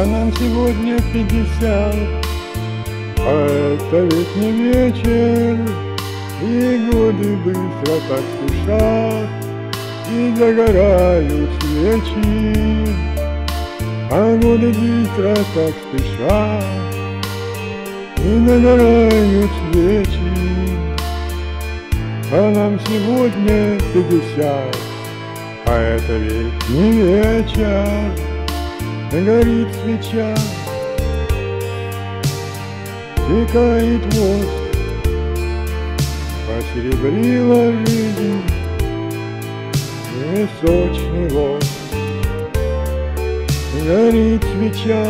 А нам сегодня 50, а это ведь не вечер, и годы быстро так спешат, и загорают свечи. А годы быстро так спешат, и загорают свечи. А нам сегодня 50, а это ведь не вечер, горит свеча, текает воск, посеребрила жизнь и сочный воск. Горит свеча,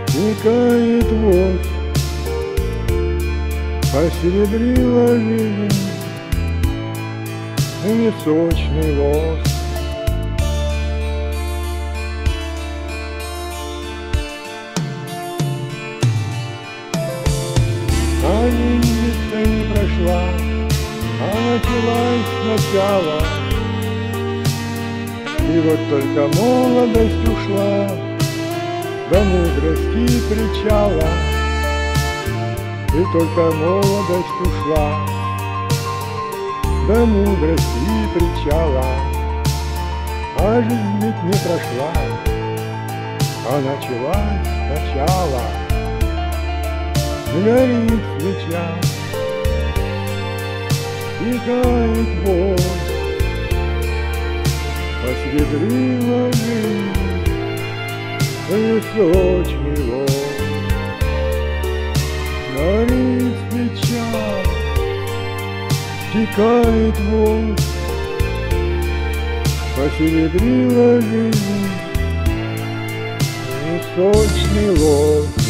текает воск, посеребрила жизнь и сочный воск. А месяца не прошла, а началась сначала. И вот только молодость ушла, до мудрости причала. И только молодость ушла, до мудрости причала. А жизнь ведь не прошла, а началась сначала. Горит свеча, текает воск, посеребрила жизнь и сочный воск. Горит свеча, текает воск, посеребрила жизнь и сочный воск.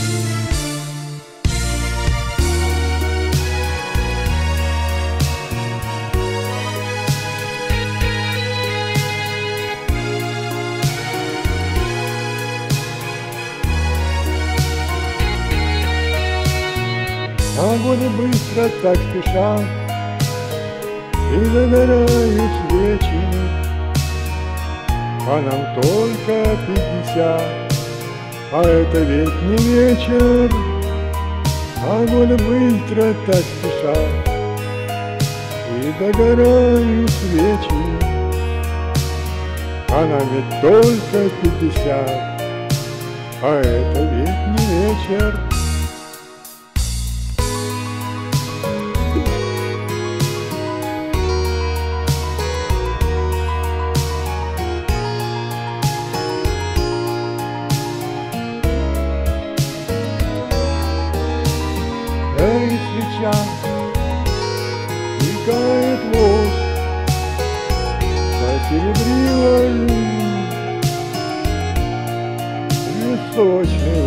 А годы быстро так спешат, и загорают свечи. А нам только 50, а это ведь не вечер. А годы быстро так спешат, и догорают свечи. А нам ведь только 50, а это ведь не вечер. Горит свеча, текает воск, посеребрила жизнь и сочный